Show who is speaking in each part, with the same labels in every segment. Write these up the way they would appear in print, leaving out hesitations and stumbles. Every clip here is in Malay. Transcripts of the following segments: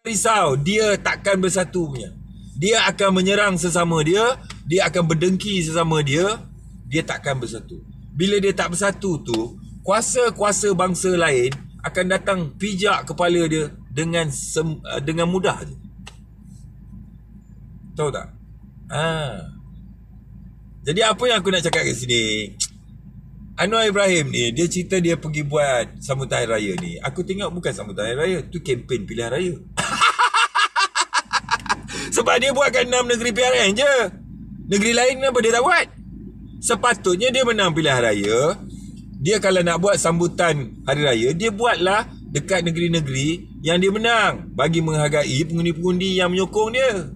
Speaker 1: risau, dia takkan bersatu punya. Dia akan menyerang sesama dia, dia akan berdengki sesama dia, dia takkan bersatu. Bila dia tak bersatu tu, kuasa-kuasa bangsa lain akan datang pijak kepala dia dengan mudah je. Tahu tak? Jadi apa yang aku nak cakap kat sini, Anwar Ibrahim ni, dia cerita dia pergi buat sambutan hari raya ni. Aku tengok bukan sambutan hari raya, tu kempen pilihan raya. Sebab dia buatkan 6 negeri PRN je. Negeri lain kenapa dia tak buat? Sepatutnya dia menang pilihan raya. Dia kalau nak buat sambutan hari raya, dia buatlah dekat negeri-negeri yang dia menang, bagi menghargai pengundi-pengundi yang menyokong dia.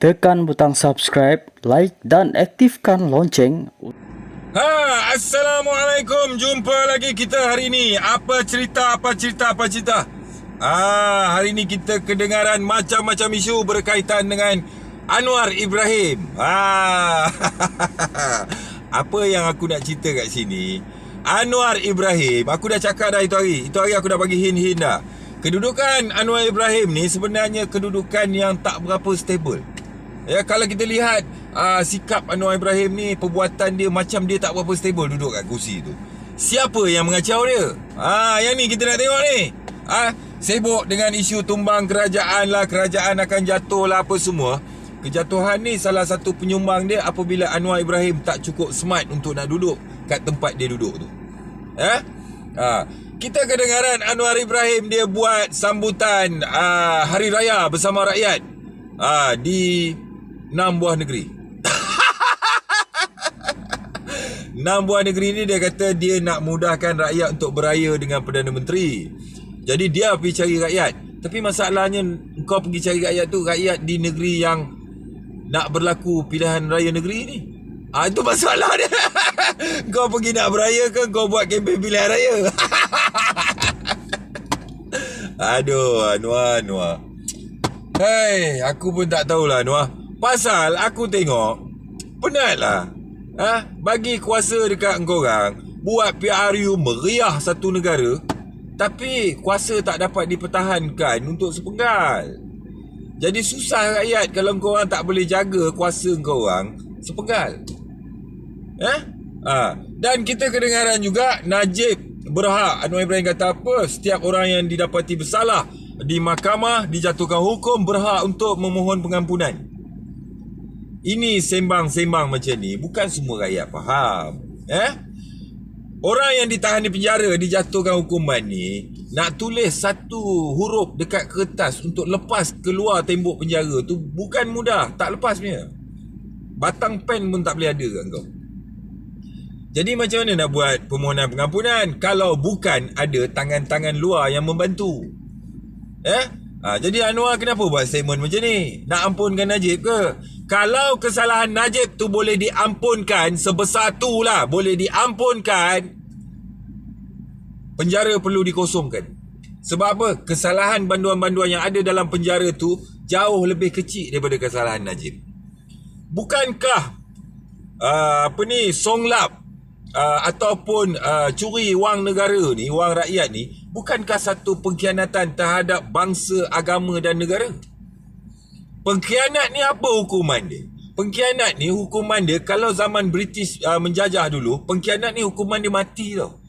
Speaker 2: Tekan butang subscribe, like dan aktifkan lonceng.
Speaker 1: Assalamualaikum. Jumpa lagi kita hari ni. Apa cerita? Hari ni kita kedengaran macam-macam isu berkaitan dengan Anwar Ibrahim. Apa yang aku nak cerita kat sini, Anwar Ibrahim, aku dah cakap dah itu hari aku dah bagi hint-hint dah. Kedudukan Anwar Ibrahim ni sebenarnya kedudukan yang tak berapa stable. Ya, kalau kita lihat sikap Anwar Ibrahim ni, perbuatan dia macam dia tak berapa stable duduk kat kursi tu. Siapa yang mengacau dia? Yang ni kita nak tengok ni. Sibuk dengan isu tumbang kerajaan lah, kerajaan akan jatuh lah, apa semua. Kejatuhan ni salah satu penyumbang dia apabila Anwar Ibrahim tak cukup smart untuk nak duduk kat tempat dia duduk tu. Kita kedengaran Anwar Ibrahim dia buat sambutan hari raya bersama rakyat di 6 buah negeri. 6 buah negeri ni dia kata dia nak mudahkan rakyat untuk beraya dengan Perdana Menteri. Jadi dia pergi cari rakyat. Tapi masalahnya kau pergi cari rakyat tu, rakyat di negeri yang nak berlaku pilihan raya negeri ni. Itu masalah dia. Kau pergi nak beraya ke kau buat kempen pilihan raya? Aduh, Anwar. Hei, aku pun tak tahulah Anwar. Pasal aku tengok penatlah. Bagi kuasa dekat engkorang, buat PRU meriah satu negara, tapi kuasa tak dapat dipertahankan untuk sepenggal. Jadi susah rakyat kalau engkorang tak boleh jaga kuasa engkorang sepenggal. Dan kita kedengaran juga Najib berhak. Anwar Ibrahim kata apa? Setiap orang yang didapati bersalah di mahkamah dijatuhkan hukum berhak untuk memohon pengampunan. Ini sembang-sembang macam ni bukan semua rakyat faham. Orang yang ditahan di penjara dijatuhkan hukuman ni nak tulis satu huruf dekat kertas untuk lepas keluar tembok penjara tu bukan mudah, tak lepas punya. Batang pen pun tak boleh ada kat kau. Jadi macam mana nak buat permohonan pengampunan kalau bukan ada tangan-tangan luar yang membantu? Jadi Anwar kenapa buat statement macam ni? Nak ampunkan Najib ke? Kalau kesalahan Najib tu boleh diampunkan, sebesar tu lah boleh diampunkan, penjara perlu dikosongkan. Sebab apa? Kesalahan banduan-banduan yang ada dalam penjara tu jauh lebih kecil daripada kesalahan Najib. Bukankah songlap ataupun curi wang negara ni, wang rakyat ni, bukankah satu pengkhianatan terhadap bangsa, agama dan negara? Pengkhianat ni apa hukuman dia? Pengkhianat ni hukuman dia, kalau zaman British menjajah dulu, pengkhianat ni hukuman dia mati tau.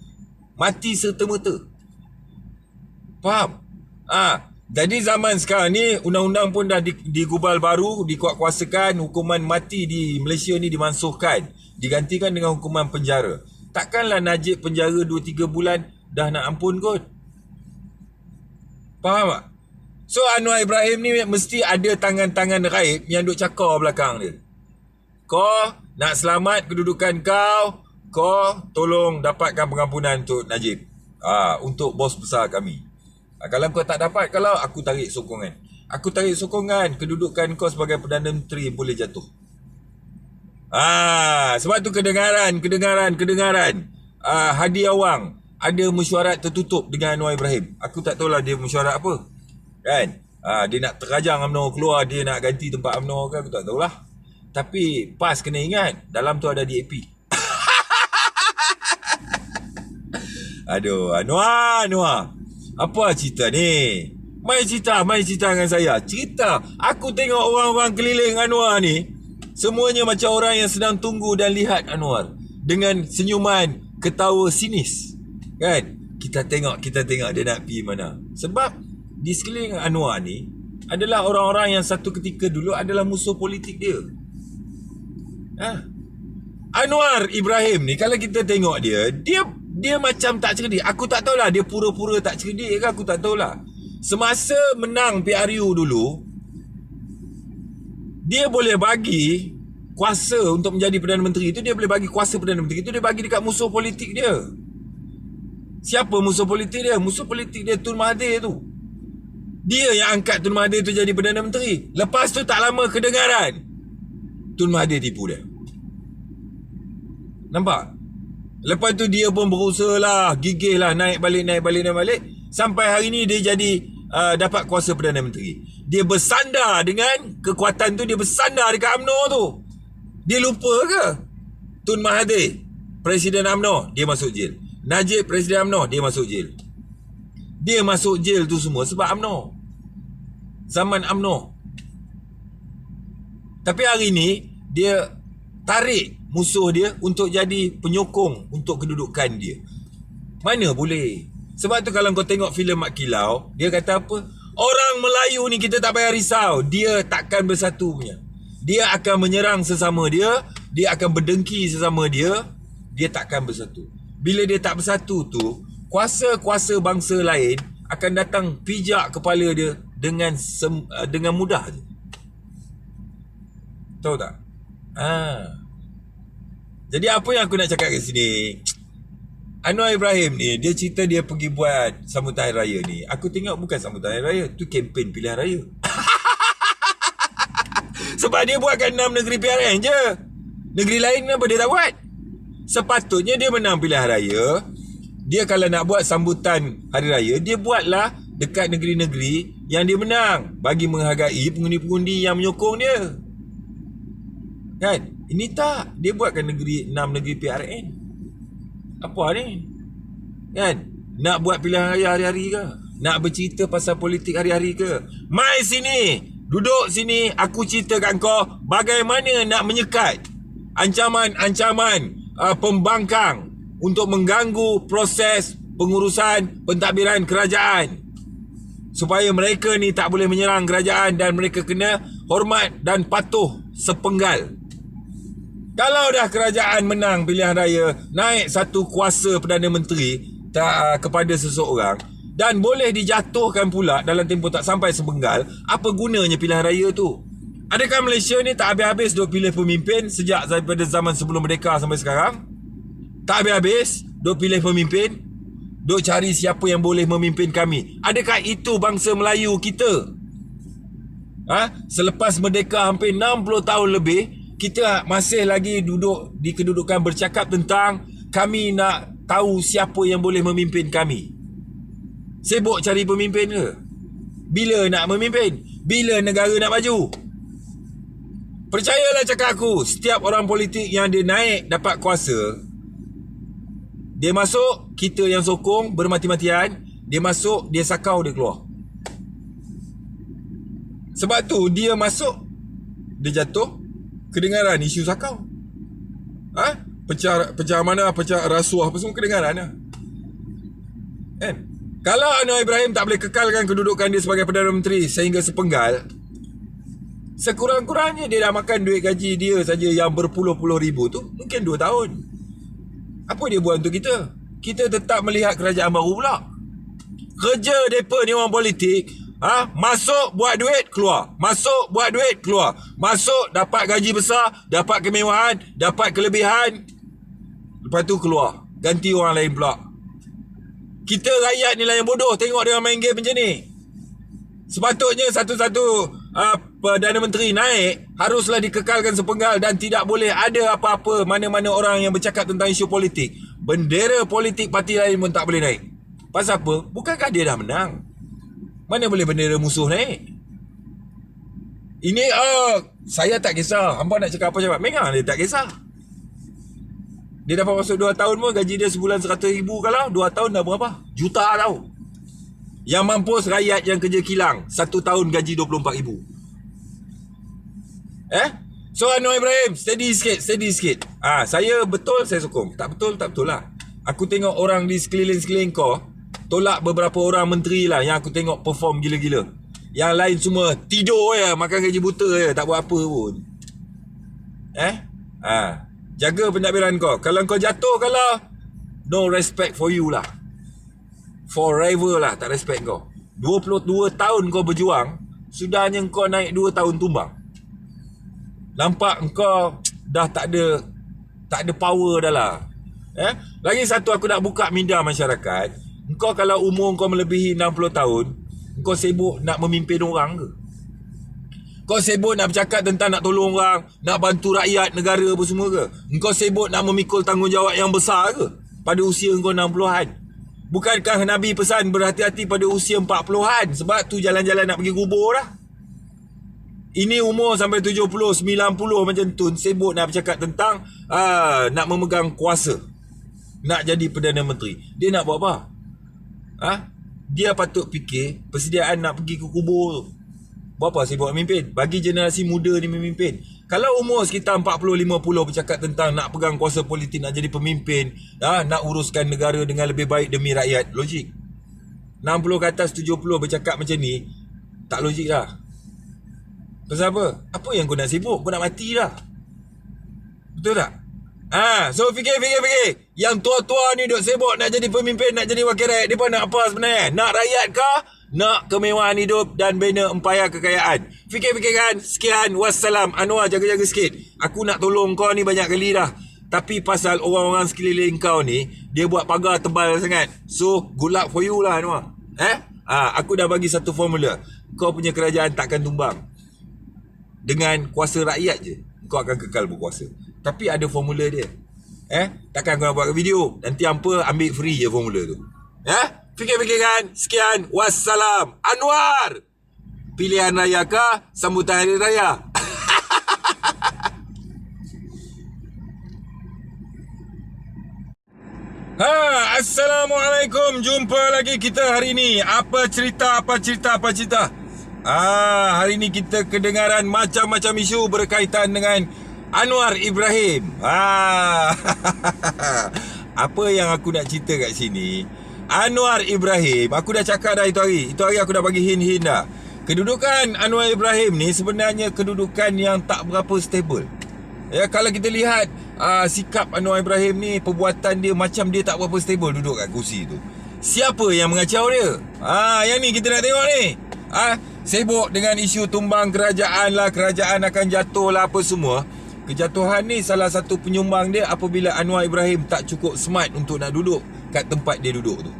Speaker 1: Mati serta-merta. Faham? Jadi zaman sekarang ni undang-undang pun dah digubal baru, dikuatkuasakan, hukuman mati di Malaysia ni dimansuhkan, digantikan dengan hukuman penjara. Takkanlah Najib penjara 2-3 bulan dah nak ampun kot. Faham tak? So Anwar Ibrahim ni mesti ada tangan-tangan raib yang duk cakar belakang dia. Kau nak selamat kedudukan kau tolong dapatkan pengampunan untuk Najib. Untuk bos besar kami. Kalau kau tak dapat, kalau aku tarik sokongan, kedudukan kau sebagai Perdana Menteri boleh jatuh. Sebab tu kedengaran Hadi Awang ada mesyuarat tertutup dengan Anwar Ibrahim. Aku tak tahulah dia mesyuarat apa. Kan? Dia nak terajang UMNO keluar, dia nak ganti tempat UMNO ke, aku tak tahulah. Tapi PAS kena ingat, dalam tu ada DAP. Aduh, Anwar. Apa cerita ni? Mai cerita dengan saya. Cerita. Aku tengok orang-orang keliling Anwar ni, semuanya macam orang yang sedang tunggu dan lihat Anwar. Dengan senyuman, ketawa sinis. Kan? Kita tengok dia nak pergi mana. Sebab di sekeliling Anwar ni adalah orang-orang yang satu ketika dulu adalah musuh politik dia. Anwar Ibrahim ni, kalau kita tengok dia macam tak cerdik. Aku tak tahulah dia pura-pura tak cerdik ke, aku tak tahulah. Semasa menang PRU dulu, dia boleh bagi kuasa untuk menjadi Perdana Menteri itu, dia boleh bagi kuasa Perdana Menteri itu, dia bagi dekat musuh politik dia. Siapa musuh politik dia? Musuh politik dia Tun Mahathir tu. Dia yang angkat Tun Mahathir tu jadi Perdana Menteri. Lepas tu tak lama kedengaran Tun Mahathir tipu dia. Nampak? Lepas tu dia pun berusaha lah, gigih lah, naik balik. Sampai hari ni dia jadi dapat kuasa Perdana Menteri. Dia bersandar dengan kekuatan tu, dia bersandar dekat UMNO tu. Dia lupa ke? Tun Mahathir, Presiden UMNO, dia masuk jail. Najib, Presiden UMNO, dia masuk jail. Dia masuk jail tu semua sebab UMNO. Zaman UMNO. Tapi hari ni, dia tarik musuh dia untuk jadi penyokong untuk kedudukan dia. Mana boleh? Sebab tu kalau kau tengok filem Mat Kilau, dia kata apa? Orang Melayu ni kita tak payah risau. Dia takkan bersatu punya. Dia akan menyerang sesama dia. Dia akan berdengki sesama dia. Dia takkan bersatu. Bila dia tak bersatu tu, kuasa-kuasa bangsa lain akan datang pijak kepala dia dengan mudah je. Tahu tak? Jadi apa yang aku nak cakap kat sini, Anwar Ibrahim ni, dia cerita dia pergi buat sambutan hari raya ni. Aku tengok bukan sambutan hari raya, tu kempen pilihan raya. Sebab dia buatkan 6 negeri PRN je. Negeri lain kenapa dia tak buat? Sepatutnya dia menang pilihan raya. Dia kalau nak buat sambutan hari raya, dia buatlah dekat negeri-negeri yang dia menang, bagi menghargai pengundi-pengundi yang menyokong dia. Kan? Ini tak. Dia buatkan 6 negeri PRN. Apa ni? Kan? Nak buat pilihan raya hari-hari ke? Nak bercerita pasal politik hari-hari ke? Mai sini. Duduk sini. Aku cerita kat kau bagaimana nak menyekat ancaman-ancaman pembangkang untuk mengganggu proses pengurusan pentadbiran kerajaan. Supaya mereka ni tak boleh menyerang kerajaan dan mereka kena hormat dan patuh sepenggal. Kalau dah kerajaan menang pilihan raya, naik satu kuasa Perdana Menteri kepada seseorang dan boleh dijatuhkan pula dalam tempoh tak sampai sepenggal, apa gunanya pilihan raya tu? Adakah Malaysia ni tak habis-habis duk pilih pemimpin sejak daripada zaman sebelum merdeka sampai sekarang? Tak habis-habis duk pilih pemimpin, duk cari siapa yang boleh memimpin kami. Adakah itu bangsa Melayu kita? Selepas merdeka hampir 60 tahun lebih, kita masih lagi duduk di kedudukan bercakap tentang kami nak tahu siapa yang boleh memimpin kami. Sibuk cari pemimpin ke? Bila nak memimpin? Bila negara nak maju? Percayalah cakap aku, setiap orang politik yang dia naik dapat kuasa, dia masuk, kita yang sokong bermati-matian, dia masuk, dia sakau, dia keluar. Sebab tu dia masuk, dia jatuh, kedengaran isu sakau. Pecah mana, pecah rasuah apa semua kedengaran lah. Kan? Kalau Anwar Ibrahim tak boleh kekalkan kedudukan dia sebagai Perdana Menteri sehingga sepenggal, sekurang-kurangnya dia dah makan duit gaji dia saja yang berpuluh-puluh ribu tu mungkin 2 tahun. Apa dia buat untuk kita? Kita tetap melihat kerajaan baru pula. Kerja mereka ni orang politik, masuk buat duit keluar, masuk buat duit keluar, masuk dapat gaji besar, dapat kemewahan, dapat kelebihan, lepas tu keluar, ganti orang lain pula. Kita rakyat ni lah yang bodoh tengok dia main game macam ni. Sepatutnya satu-satu Perdana Menteri naik haruslah dikekalkan sepenggal dan tidak boleh ada apa-apa mana-mana orang yang bercakap tentang isu politik. Bendera politik parti lain pun tak boleh naik. Pasal apa? Bukankah dia dah menang? Mana boleh bendera musuh naik? Ini saya tak kisah. Hampa nak cakap apa cakap. Memang dia tak kisah. Dia dapat masuk 2 tahun pun gaji dia sebulan 100,000 kalau 2 tahun dah berapa? Juta tau. Yang mampus rakyat yang kerja kilang 1 tahun gaji 24,000. So Anwar Ibrahim, steady sikit. Saya betul, saya sokong. Tak betul lah. Aku tengok orang di sekeliling kau tolak beberapa orang menteri lah yang aku tengok perform gila-gila. Yang lain semua tidur je, makan gaji buta je, tak buat apa pun. Jaga pentadbiran kau. Kalau kau jatuh kalau no respect for you lah. Forever lah tak respect kau. 22 tahun kau berjuang, sudahnya kau naik 2 tahun tumbang. Nampak kau dah tak ada power dah lah. Lagi satu aku nak buka minda masyarakat. Kau kalau umur kau melebihi 60 tahun, kau sibuk nak memimpin orang ke? Kau sibuk nak bercakap tentang nak tolong orang, nak bantu rakyat negara apa semua ke? Kau sibuk nak memikul tanggungjawab yang besar ke? Pada usia kau 60-an. Bukankah Nabi pesan berhati-hati pada usia 40-an? Sebab tu jalan-jalan nak pergi kubur dah. Ini umur sampai 70, 90 macam tu, sibuk nak bercakap tentang nak memegang kuasa. Nak jadi Perdana Menteri. Dia nak buat apa? Dia patut fikir persediaan nak pergi ke kubur tu. Buat apa sibuk memimpin? Bagi generasi muda ni memimpin. Kalau umur sekitar 40-50 bercakap tentang nak pegang kuasa politik, nak jadi pemimpin, nak uruskan negara dengan lebih baik demi rakyat, logik. 60 ke atas 70 bercakap macam ni, tak logik lah. Pasal apa? Apa yang kau nak sibuk? Kau nak mati dah. Betul tak? So fikir. Yang tua-tua ni duk sibuk nak jadi pemimpin, nak jadi wakil rakyat. Mereka nak apa sebenarnya? Nak rakyat kah? Nak kemewahan hidup dan bina empayar kekayaan. Fikir-fikirkan. Sekian. Wassalam. Anwar, jaga-jaga sikit. Aku nak tolong kau ni banyak kali dah. Tapi pasal orang-orang sekeliling kau ni, dia buat pagar tebal sangat. So, good luck for you lah Anwar. Aku dah bagi satu formula. Kau punya kerajaan takkan tumbang. Dengan kuasa rakyat je, kau akan kekal berkuasa. Tapi ada formula dia. Takkan kau nak buat video, nanti hampa ambil free je formula tu. Fikir-fikirkan. Sekian. Wassalam. Anwar. Pilihan raya kah? Sambutan hari raya. Assalamualaikum. Jumpa lagi kita hari ni. Apa cerita? Hari ni kita kedengaran macam-macam isu berkaitan dengan Anwar Ibrahim. Apa yang aku nak cerita kat sini, Anwar Ibrahim, aku dah cakap dah itu hari aku dah bagi hint-hint dah. Kedudukan Anwar Ibrahim ni sebenarnya kedudukan yang tak berapa stable. Kalau kita lihat sikap Anwar Ibrahim ni, perbuatan dia macam dia tak berapa stable duduk kat kursi tu. Siapa yang mengacau dia? Yang ni kita nak tengok ni. Sibuk dengan isu tumbang kerajaan lah, kerajaan akan jatuh lah, apa semua. Kejatuhan ni salah satu penyumbang dia apabila Anwar Ibrahim tak cukup smart untuk nak duduk kat tempat dia duduk tu.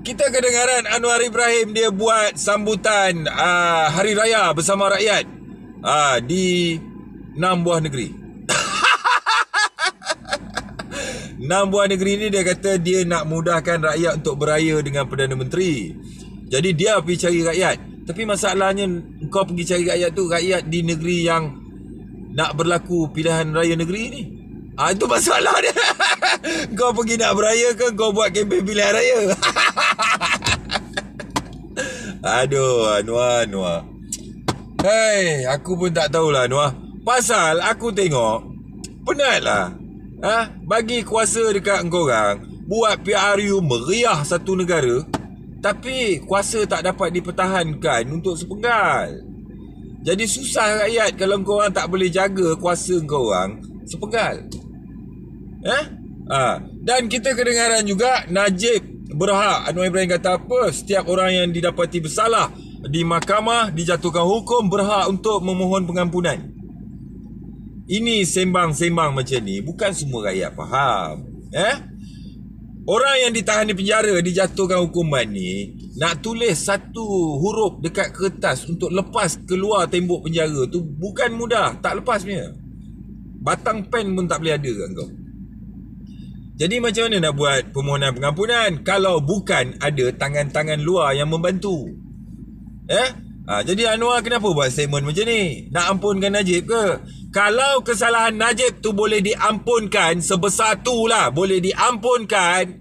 Speaker 1: Kita kedengaran Anwar Ibrahim dia buat sambutan hari raya bersama rakyat di 6 buah negeri. 6 buah negeri ni dia kata dia nak mudahkan rakyat untuk beraya dengan Perdana Menteri. Jadi dia pergi cari rakyat. Tapi masalahnya kau pergi cari rakyat tu, rakyat di negeri yang nak berlaku pilihan raya negeri ni. Itu masalah dia. Kau pergi nak beraya ke kau buat kempen pilihan raya? Aduh, Anwar. Aku pun tak tahulah Anwar. Pasal aku tengok penat lah. Bagi kuasa dekat korang, buat PRU meriah satu negara, tapi kuasa tak dapat dipertahankan untuk sepenggal. Jadi susah rakyat kalau korang tak boleh jaga kuasa korang sepenggal. Dan kita kedengaran juga Najib berhak. Anwar Ibrahim kata apa? Setiap orang yang didapati bersalah di mahkamah dijatuhkan hukum berhak untuk memohon pengampunan. Ini sembang-sembang macam ni bukan semua rakyat faham. Orang yang ditahan di penjara dijatuhkan hukuman ni nak tulis satu huruf dekat kertas untuk lepas keluar tembok penjara tu bukan mudah, tak lepas punya. Batang pen pun tak boleh ada kat kau. Jadi macam mana nak buat permohonan pengampunan kalau bukan ada tangan-tangan luar yang membantu? Jadi Anwar kenapa buat statement macam ni? Nak ampunkan Najib ke? Kalau kesalahan Najib tu boleh diampunkan, sebesar tu lah boleh diampunkan,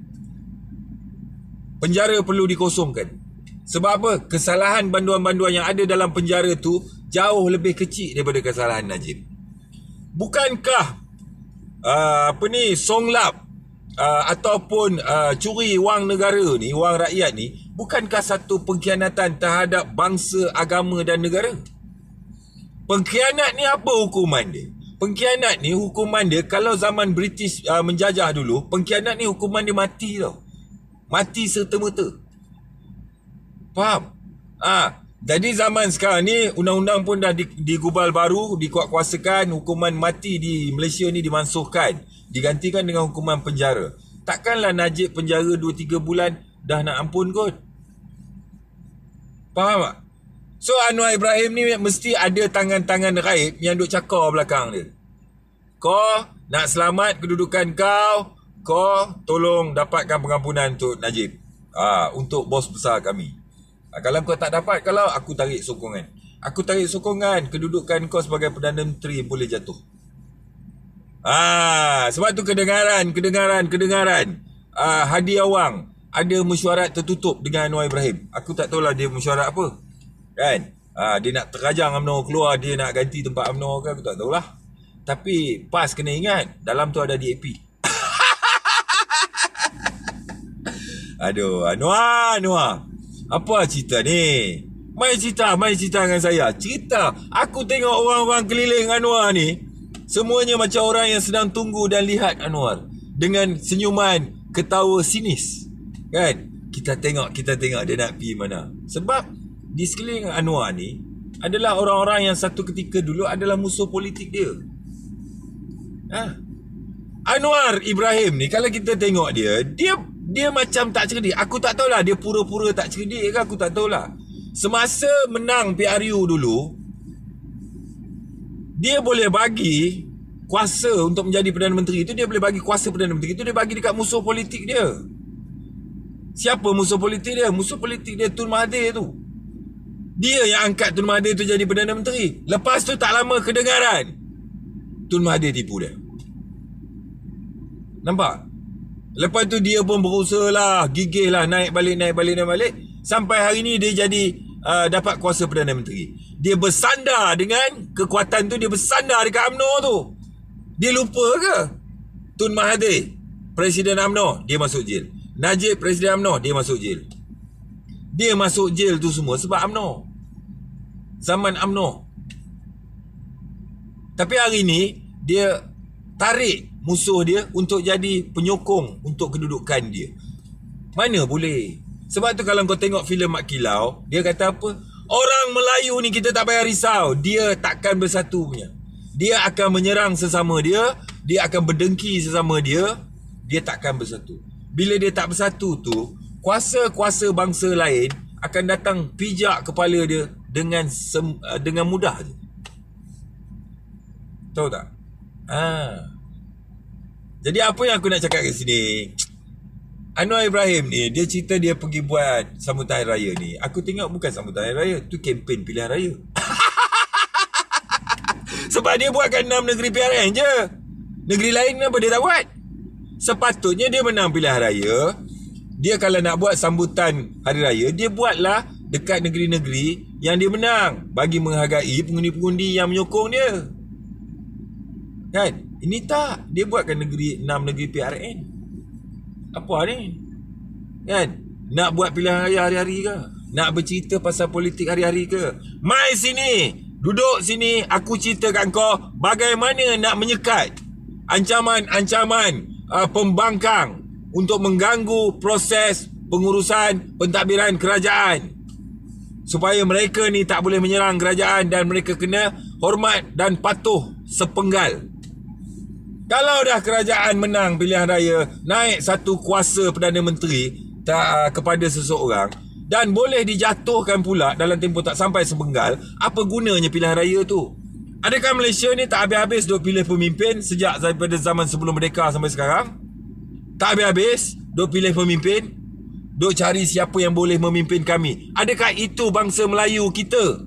Speaker 1: penjara perlu dikosongkan. Sebab apa? Kesalahan banduan-banduan yang ada dalam penjara tu jauh lebih kecil daripada kesalahan Najib. Bukankah songlap ataupun curi wang negara ni, wang rakyat ni, bukankah satu pengkhianatan terhadap bangsa, agama dan negara? Pengkhianat ni apa hukuman dia? Pengkhianat ni hukuman dia, kalau zaman British menjajah dulu, pengkhianat ni hukuman dia mati tau. Mati serta-merta. Faham? Jadi zaman sekarang ni undang-undang pun dah digubal baru, dikuatkuasakan, hukuman mati di Malaysia ni dimansuhkan, digantikan dengan hukuman penjara. Takkanlah Najib penjara 2-3 bulan dah nak ampun kot. Faham tak? So Anwar Ibrahim ni mesti ada tangan-tangan raib yang duk cakar belakang dia. Kau nak selamat kedudukan kau tolong dapatkan pengampunan untuk Najib. Untuk bos besar kami. Kalau kau tak dapat, kalau aku tarik sokongan. Aku tarik sokongan, kedudukan kau sebagai Perdana Menteri boleh jatuh. Sebab tu kedengaran Hadi Awang ada mesyuarat tertutup dengan Anwar Ibrahim. Aku tak tahulah dia mesyuarat apa. Kan? Dia nak terajang UMNO keluar, dia nak ganti tempat UMNO ke, aku tak tahulah. Tapi PAS kena ingat, dalam tu ada DAP. Aduh, Anwar. Apa cerita ni? Mai cerita dengan saya. Cerita. Aku tengok orang-orang keliling Anwar ni, semuanya macam orang yang sedang tunggu dan lihat Anwar dengan senyuman ketawa sinis. Kan? Kita tengok dia nak pergi mana. Sebab di sekeliling Anwar ni adalah orang-orang yang satu ketika dulu adalah musuh politik dia. Anwar Ibrahim ni, kalau kita tengok dia macam tak cerdik. Aku tak tahulah dia pura-pura tak cerdik ke, aku tak tahulah. Semasa menang PRU dulu, dia boleh bagi kuasa untuk menjadi Perdana Menteri itu, dia boleh bagi kuasa Perdana Menteri itu, dia bagi dekat musuh politik dia. Siapa musuh politik dia? Musuh politik dia Tun Mahathir tu. Dia yang angkat Tun Mahathir tu jadi Perdana Menteri. Lepas tu tak lama kedengaran Tun Mahathir tipu dia. Nampak? Lepas tu dia pun berusaha lah, gigih lah, naik balik. Sampai hari ni dia jadi dapat kuasa Perdana Menteri. Dia bersandar dengan kekuatan tu, dia bersandar dekat UMNO tu. Dia lupa ke? Tun Mahathir, Presiden UMNO, dia masuk jail. Najib, Presiden UMNO, dia masuk jail. Dia masuk jail tu semua sebab UMNO. Zaman UMNO. Tapi hari ni dia tarik musuh dia untuk jadi penyokong untuk kedudukan dia. Mana boleh? Sebab tu kalau kau tengok filem Mat Kilau, dia kata apa? Orang Melayu ni kita tak payah risau, dia takkan bersatu punya. Dia akan menyerang sesama dia, dia akan berdengki sesama dia, dia takkan bersatu. Bila dia tak bersatu tu, kuasa-kuasa bangsa lain akan datang pijak kepala dia dengan mudah je. Tahu tak? Jadi apa yang aku nak cakap kat sini, Anwar Ibrahim ni, dia cerita dia pergi buat sambutan raya ni. Aku tengok bukan sambutan raya, tu kempen pilihan raya. Sebab dia buat kat 6 negeri PRN je. Negeri lain kenapa dia tak buat? Sepatutnya dia menang pilihan raya. Dia kalau nak buat sambutan hari raya, dia buatlah dekat negeri-negeri yang dia menang, bagi menghargai pengundi-pengundi yang menyokong dia. Kan? Ini tak. Dia buatkan 6 negeri PRN. Apa ni? Kan? Nak buat pilihan raya hari-hari ke? Nak bercerita pasal politik hari-hari ke? Mai sini. Duduk sini. Aku ceritakan kau bagaimana nak menyekat ancaman-ancaman pembangkang untuk mengganggu proses pengurusan pentadbiran kerajaan. Supaya mereka ni tak boleh menyerang kerajaan dan mereka kena hormat dan patuh sepenggal. Kalau dah kerajaan menang pilihan raya, naik satu kuasa Perdana Menteri kepada seseorang dan boleh dijatuhkan pula dalam tempoh tak sampai sepenggal, apa gunanya pilihan raya tu? Adakah Malaysia ni tak habis-habis duk pilih pemimpin sejak daripada zaman sebelum merdeka sampai sekarang? Tak habis-habis duk pilih pemimpin. duk cari siapa yang boleh memimpin kami. Adakah itu bangsa Melayu kita?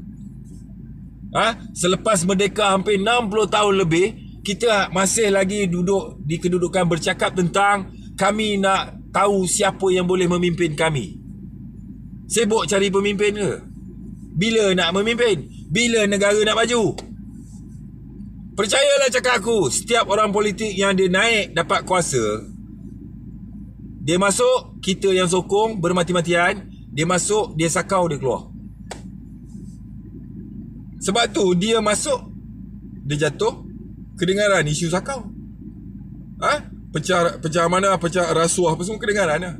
Speaker 1: Selepas merdeka hampir 60 tahun lebih, kita masih lagi duduk di kedudukan bercakap tentang kami nak tahu siapa yang boleh memimpin kami. Sibuk cari pemimpin ke? Bila nak memimpin? Bila negara nak maju? Percayalah cakap aku, setiap orang politik yang dia naik dapat kuasa, dia masuk, kita yang sokong bermati-matian, dia masuk, dia sakau, dia keluar. Sebab tu dia masuk, dia jatuh, kedengaran isu sakau. Pecah mana, pecah rasuah apa semua kedengaran lah.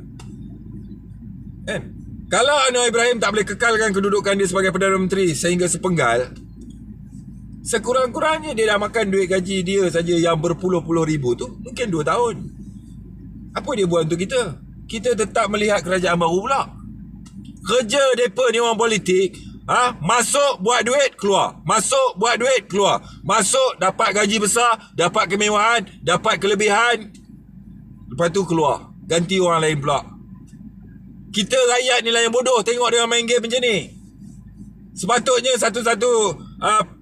Speaker 1: Kan? Kalau Anwar Ibrahim tak boleh kekalkan kedudukan dia sebagai Perdana Menteri sehingga sepenggal, sekurang-kurangnya dia dah makan duit gaji dia saja yang berpuluh-puluh ribu tu mungkin 2 tahun. Apa dia buat untuk kita? Kita tetap melihat kerajaan baru pula. Kerja mereka ni orang politik, masuk buat duit keluar, masuk buat duit keluar, masuk dapat gaji besar, dapat kemewahan, dapat kelebihan, lepas tu keluar, ganti orang lain pula. Kita rakyat ni lah yang bodoh tengok dia main game macam ni. Sepatutnya satu-satu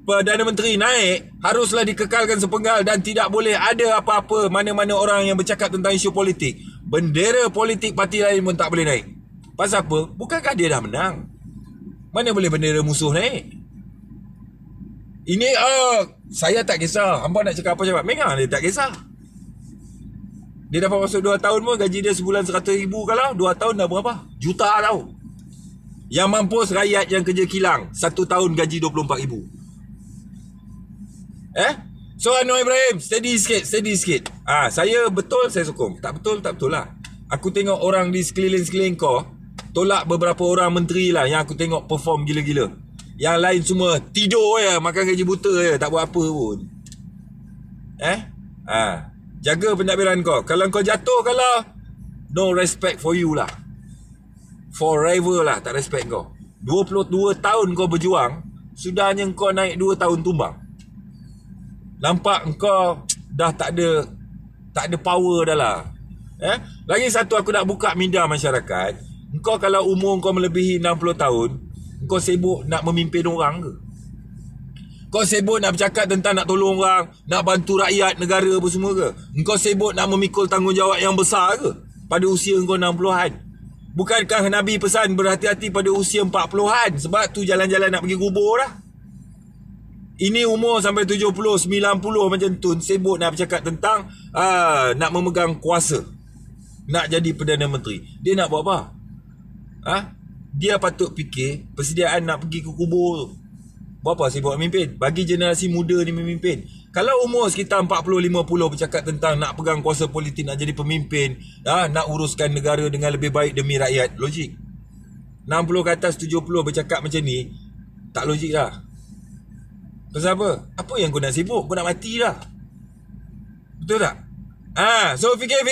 Speaker 1: Perdana Menteri naik haruslah dikekalkan sepenggal dan tidak boleh ada apa-apa mana-mana orang yang bercakap tentang isu politik. Bendera politik parti lain pun tak boleh naik. Pasal apa? Bukankah dia dah menang? Mana boleh bendera musuh naik? Ini saya tak kisah. Hamba nak cakap apa cakap. Memang dia tak kisah. Dia dapat masuk 2 tahun pun gaji dia sebulan 100,000 kalau 2 tahun dah berapa? Juta tau. Yang mampus rakyat yang kerja kilang 1 tahun gaji 24,000. So Anwar Ibrahim, steady sikit. Saya betul, saya sokong. Tak betul lah. Aku tengok orang di sekeliling kau tolak beberapa orang menteri lah yang aku tengok perform gila-gila. Yang lain semua tidur je, makan gaji buta je, tak buat apa pun. Jaga pentadbiran kau. Kalau kau jatuh, kalau no respect for you lah. Forever lah tak respect kau. 22 tahun kau berjuang, sudahnya kau naik 2 tahun tumbang. Nampak kau dah tak ada power dah lah. Lagi satu aku nak buka minda masyarakat. Kau kalau umur kau melebihi 60 tahun, kau sibuk nak memimpin orang ke? Kau sibuk nak bercakap tentang nak tolong orang, nak bantu rakyat negara apa semua ke? Kau sibuk nak memikul tanggungjawab yang besar ke? Pada usia kau 60-an. Bukankah Nabi pesan berhati-hati pada usia 40-an? Sebab tu jalan-jalan nak pergi kubur dah. Ini umur sampai 70, 90 macam tu, sibuk nak bercakap tentang nak memegang kuasa, nak jadi Perdana Menteri. Dia nak buat apa? Dia patut fikir persediaan nak pergi ke kubur tu. Buat apa sibuk memimpin? Bagi generasi muda ni memimpin. Kalau umur sekitar 40-50 bercakap tentang nak pegang kuasa politik, nak jadi pemimpin, nak uruskan negara dengan lebih baik demi rakyat, logik. 60 ke atas 70 bercakap macam ni, tak logik dah. Pasal apa? Apa yang kau nak sibuk? Kau nak mati dah. Betul tak? So fikir.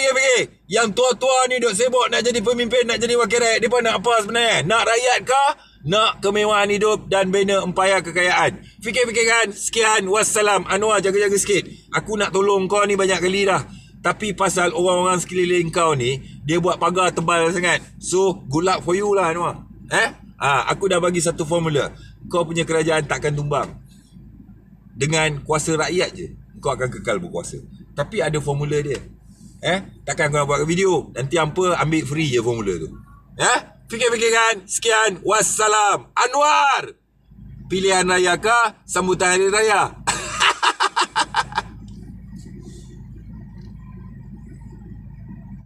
Speaker 1: Yang tua-tua ni duk sibuk nak jadi pemimpin, nak jadi wakil rakyat. Mereka nak apa sebenarnya? Nak rakyat kah? Nak kemewahan hidup dan bina empayar kekayaan. Fikir-fikirkan. Sekian. Wassalam. Anwar, jaga-jaga sikit. Aku nak tolong kau ni banyak kali dah. Tapi pasal orang-orang sekeliling kau ni, dia buat pagar tebal sangat. So, good luck for you lah Anwar. Aku dah bagi satu formula. Kau punya kerajaan takkan tumbang. Dengan kuasa rakyat je, kau akan kekal berkuasa. Tapi ada formula dia. Takkan kau nak buat video, nanti hampa ambil free je formula tu. Fikir-fikirkan. Sekian. Wassalam. Anwar. Pilihan raya kah? Sambutan hari raya.